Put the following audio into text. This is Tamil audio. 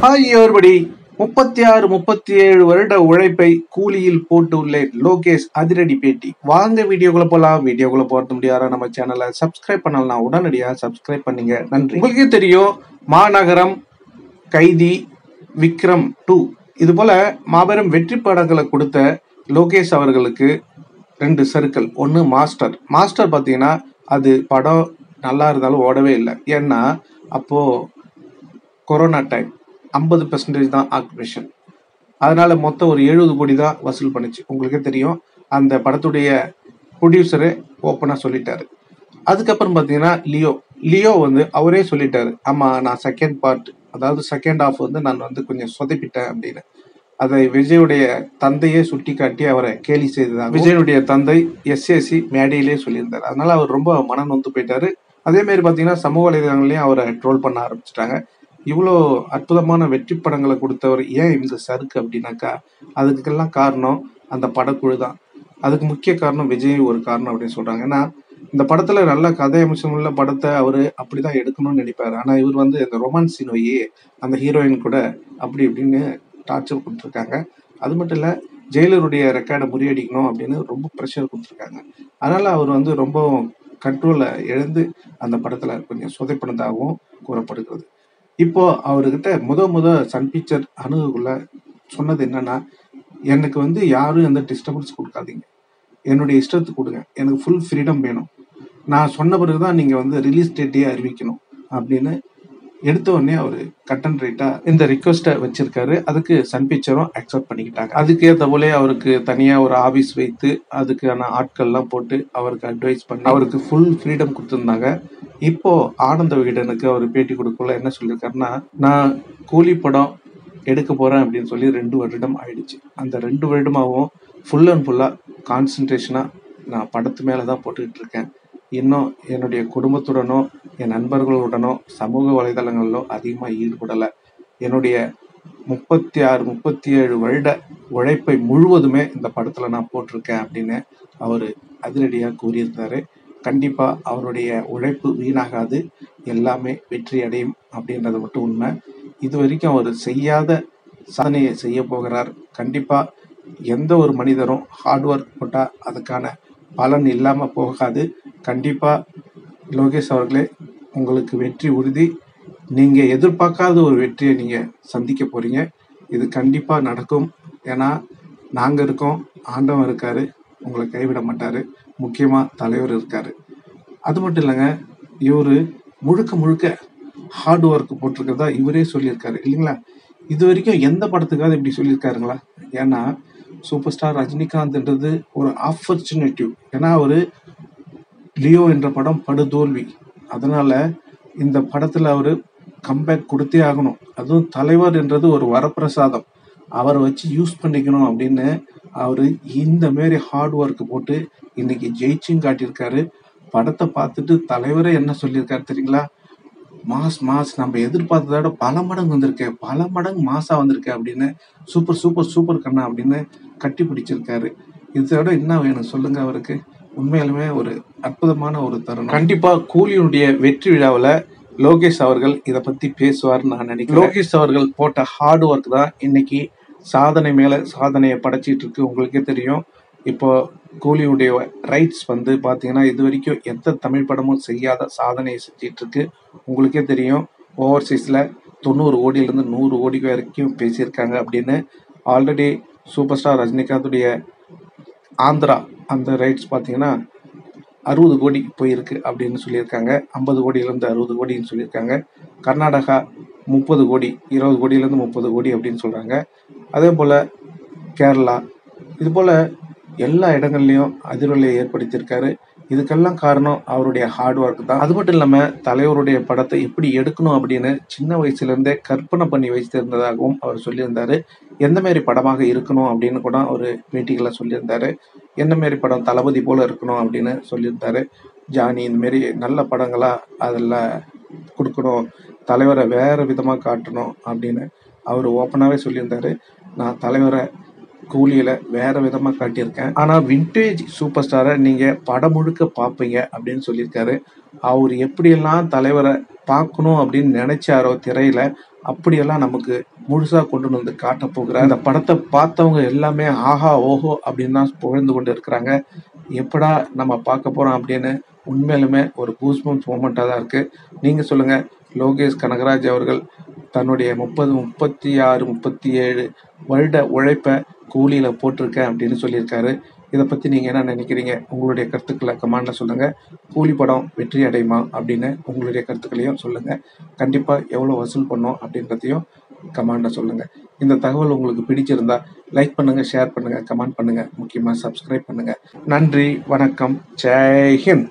Hi everybody. 36-37 வருட உழைப்பை கூலியில் போட்டு உள்ளேன். லோகேஷ் அதிரடி பேட்டி. வாங்க வீடியோக்குள்ள போலாம். வீடியோக்குள்ள போறது முடியாத நம்ம சேனலை சப்ஸ்கிரைப் பண்ணலாம். உடனடியா சப்ஸ்கிரைப் பண்ணீங்க. நன்றி. உங்களுக்கே தெரியும், மாநகரம், கைதி, விக்ரம் 2 இது போல மாபெரும் வெற்றி படங்களை கொடுத்த லோகேஷ் அவர்களுக்கு 2 சர்க்கிள். ஒன்று மாஸ்டர் பார்த்தீங்கன்னா அது படம் நல்லா இருந்தாலும் ஓடவே இல்லை. ஏன்னா அப்போ கொரோனா டைம் 50% தான் ஆக்குபேஷன். அதனால மொத்தம் ஒரு 70 கோடி தான் வசூல் பண்ணுச்சு. உங்களுக்கே தெரியும், அந்த படத்துடைய ப்ரொடியூசரே ஓப்பனாக சொல்லிட்டாரு. அதுக்கப்புறம் பார்த்தீங்கன்னா லியோ அவரே சொல்லிட்டாரு, ஆமாம் நான் செகண்ட் பார்ட், அதாவது செகண்ட் ஹாஃப் நான் கொஞ்சம் சொதப்பிட்டேன் அப்படின்னு. அதை விஜயுடைய தந்தையே சுட்டி காட்டி அவரை கேலி செய்ததாக விஜயனுடைய தந்தை SAC மேடையிலே சொல்லியிருந்தார். அதனால அவர் ரொம்ப மனம் நொந்து போயிட்டாரு. அதே மாதிரி பார்த்தீங்கன்னா சமூக வலைதளங்களையும் அவரை ட்ரோல் பண்ண ஆரம்பிச்சிட்டாங்க. இவ்வளோ அற்புதமான வெற்றி படங்களை கொடுத்தவர் ஏன் இந்த சறுக்கு அப்படின்னாக்கா, அதுக்கெல்லாம் காரணம் அந்த படக்குழு தான். அதுக்கு முக்கிய காரணம் விஜய் ஒரு காரணம் அப்படின்னு சொல்றாங்க. ஏன்னா இந்த படத்துல நல்ல கதை அம்சம் உள்ள படத்தை அவரு அப்படிதான் எடுக்கணும்னு நினைப்பாரு. ஆனா இவர் இந்த ரொமான்ஸ் நோயி அந்த ஹீரோயின் கூட அப்படி இப்படின்னு டார்ச்சர் கொடுத்துருக்காங்க. அது மட்டும் இல்ல, ஜெயிலருடைய ரெக்கார்டை முறியடிக்கணும் அப்படின்னு ரொம்ப ப்ரெஷர் கொடுத்துருக்காங்க. அதனால அவர் ரொம்ப கண்ட்ரோலை இழந்து அந்த படத்துல கொஞ்சம் சொதைப்பனதாகவும் கூறப்படுகிறது. இப்போ அவர்கிட்ட முத சன் பிக்சர் அணுகுக்குள்ள சொன்னது என்னன்னா, எனக்கு யாரும் எந்த டிஸ்டர்பன்ஸ் கொடுக்காதீங்க, என்னுடைய இஷ்டத்துக்கு கொடுங்க, எனக்கு ஃபுல் ஃப்ரீடம் வேணும், நான் சொன்ன பிறகுதான் நீங்க ரிலீஸ் டேட்டையே அறிவிக்கணும் அப்படின்னு எடுத்த உடனே அவர் கட் அண்ட் ரைட்டா இந்த ரிக்வெஸ்ட்டை வச்சிருக்காரு. அதுக்கு சன் பிக்சரும் அக்செப்ட் பண்ணிக்கிட்டாங்க. அதுக்கேற்ற போலே அவருக்கு தனியா ஒரு ஆபீஸ் வைத்து அதுக்கான ஆட்கள்லாம் போட்டு அவருக்கு அட்வைஸ் பண்ணி அவருக்கு ஃபுல் ஃப்ரீடம் கொடுத்துருந்தாங்க. இப்போ ஆனந்த விகடனுக்கு அவர் பேட்டி கொடுக்கல என்ன சொல்லியிருக்காருன்னா, நான் கூலி படம் எடுக்க போறேன் அப்படின்னு சொல்லி 2 வருடம் ஆயிடுச்சு. அந்த 2 வருடமாகவும் ஃபுல் அண்ட் ஃபுல்லா கான்சன்ட்ரேஷனா நான் படத்து மேலதான் போட்டுக்கிட்டு இருக்கேன். இன்னும் என்னுடைய குடும்பத்துடனோ என் நண்பர்களுடனோ சமூக வலைதளங்களிலோ அதிகமாக ஈடுபடலை. என்னுடைய 36-37 வருட உழைப்பை முழுவதுமே இந்த படத்துல நான் போட்டிருக்கேன் அப்படின்னு அவர் அதிரடியாக கூறியிருந்தாரு. கண்டிப்பா அவருடைய உழைப்பு வீணாகாது, எல்லாமே வெற்றி அடையும் அப்படின்றது மட்டும் உண்மை. இது வரைக்கும் அவர் செய்யாத சாதனையை செய்ய போகிறார். கண்டிப்பா எந்த ஒரு மனிதரும் ஹார்ட் ஒர்க் போட்டா அதுக்கான பலன் இல்லாம போகாது. கண்டிப்பா லோகேஷ் அவர்களே, உங்களுக்கு வெற்றி உறுதி. நீங்க எதிர்பார்க்காத ஒரு வெற்றியை நீங்க சந்திக்க போறீங்க. இது கண்டிப்பா நடக்கும். ஏன்னா நாங்க இருக்கோம், ஆண்டவன் இருக்காரு, உங்களை கைவிட மாட்டாரு, முக்கியமா தலைவர் இருக்காரு. அது மட்டும் இல்லைங்க, இவரு முழுக்க ஹார்ட் ஒர்க் போட்டிருக்கிறதா இவரே சொல்லியிருக்காரு இல்லைங்களா? இது வரைக்கும் எந்த படத்துக்காவது இப்படி சொல்லியிருக்காருங்களா? ஏன்னா சூப்பர் ஸ்டார் ரஜினிகாந்த்ன்றது ஒரு ஆப்பர்ச்சுனிட்டி. ஏன்னா அவரு லியோ என்ற படம் படுதோல்வி. அதனால இந்த படத்துல அவரு கம்பேக் கொடுத்தே ஆகணும். அதுவும் தலைவர் என்றது ஒரு வரப்பிரசாதம், அவரை வச்சு யூஸ் பண்ணிக்கணும் அப்படின்னு அவரு இந்த மாதிரி ஹார்ட் ஒர்க் போட்டு இன்னைக்கு ஜெயிச்சும் காட்டியிருக்காரு. படத்தை பார்த்துட்டு தலைவரே என்ன சொல்லியிருக்காரு தெரியுங்களா? மாஸ் நம்ம எதிர்பார்த்ததை விட பல மடங்கு வந்திருக்கேன், பல மடங்கு மாசா வந்திருக்கேன் அப்படின்னு சூப்பர் கண்ணா அப்படின்னு கட்டி பிடிச்சிருக்காரு. இதோட என்ன வேணும் சொல்லுங்க அவருக்கு? உண்மையாலுமே ஒரு அற்புதமான ஒரு தருணம். கண்டிப்பா கூலியுடைய வெற்றி விழாவில் லோகேஷ் அவர்கள் இதை பத்தி பேசுவார்னு நான் நினைக்கிறேன். லோகேஷ் அவர்கள் போட்ட ஹார்ட் ஒர்க் தான் இன்னைக்கு சாதனை மேல சாதனையை படைச்சிட்டு இருக்கு. உங்களுக்கே தெரியும், இப்போ கூலியுடைய ரைட்ஸ் பாத்தீங்கன்னா இது வரைக்கும் எந்த தமிழ் படமும் செய்யாத சாதனையை செஞ்சிட்டு இருக்கு. உங்களுக்கே தெரியும், ஓவர்சீஸ்ல 90 கோடியிலிருந்து 100 கோடி வரைக்கும் பேசியிருக்காங்க அப்படின்னு. ஆல்ரெடி சூப்பர் ஸ்டார் ரஜினிகாந்துடைய ஆந்திரா அந்த ரைட்ஸ் பார்த்தீங்கன்னா 60 கோடி போயிருக்கு அப்படின்னு சொல்லியிருக்காங்க. 50 கோடியிலேருந்து 60 கோடின்னு சொல்லியிருக்காங்க. கர்நாடகா 30 கோடி, 20 கோடியிலேருந்து 30 கோடி அப்படின்னு சொல்றாங்க. அதே போல கேரளா, இது போல எல்லா இடங்கள்லையும் அதிர்வலையை ஏற்படுத்தியிருக்காரு. இதுக்கெல்லாம் காரணம் அவருடைய ஹார்ட் ஒர்க் தான். அது மட்டும் இல்லாம தலைவருடைய படத்தை எப்படி எடுக்கணும் அப்படின்னு சின்ன வயசுல இருந்தே கற்பனை பண்ணி வைத்திருந்ததாகவும் அவர் சொல்லியிருந்தாரு. எந்த மாதிரி படமாக இருக்கணும் அப்படின்னு கூட ஒரு மீட்டிங்ல சொல்லியிருந்தாரு. என்ன மாதிரி படம், தளபதி போல இருக்கணும் அப்படின்னு சொல்லியிருந்தாரு. ஜானி இந்த மாதிரி நல்ல படங்களா அதெல்லாம் கொடுக்கணும், தலைவரை வேற விதமா காட்டணும் அப்படின்னு அவர் ஓப்பனாவே சொல்லியிருந்தாரு. நான் தலைவரை கூலியில வேற விதமா காட்டியிருக்கேன், ஆனா விண்டேஜ் சூப்பர் ஸ்டாரை நீங்க படம் முழுக்க பார்ப்பீங்க அப்படின்னு சொல்லியிருக்காரு. அவர் எப்படியெல்லாம் தலைவரை பார்க்கணும் அப்படின்னு நினைச்சாரோ திரையில, அப்படியெல்லாம் நமக்கு முழுசா கொண்டு வந்து காட்ட போகிறார். இந்த படத்தை பார்த்தவங்க எல்லாமே ஆஹா ஓஹோ அப்படின்னு தான் புகழ்ந்து கொண்டு இருக்கிறாங்க. எப்படா நம்ம பார்க்க போறோம் அப்படின்னு உண்மையிலுமே ஒரு கூஸ்பம்ஸ் மூமெண்ட்டாக தான் இருக்கு. நீங்க சொல்லுங்க, லோகேஷ் கனகராஜ் அவர்கள் தன்னுடைய 30, 36, 37 வருட உழைப்பை கூலியில போட்டிருக்கேன் அப்படின்னு சொல்லியிருக்காரு. இதை பத்தி நீங்க என்ன நினைக்கிறீங்க? உங்களுடைய கருத்துக்களை கமெண்ட்ல சொல்லுங்க. கூலி படம் வெற்றி அடையுமா அப்படின்னு உங்களுடைய கருத்துக்களையும் சொல்லுங்க. கண்டிப்பா எவ்வளவு வசூல் பண்ணோம் அப்படின்றதையும் கமெண்ட்ல சொல்லுங்க. இந்த தகவல் உங்களுக்கு பிடிச்சிருந்தா லைக் பண்ணுங்க, ஷேர் பண்ணுங்க, கமெண்ட் பண்ணுங்க, முக்கியமா சப்ஸ்கிரைப் பண்ணுங்க. நன்றி, வணக்கம், ஜெய் ஹிந்த்.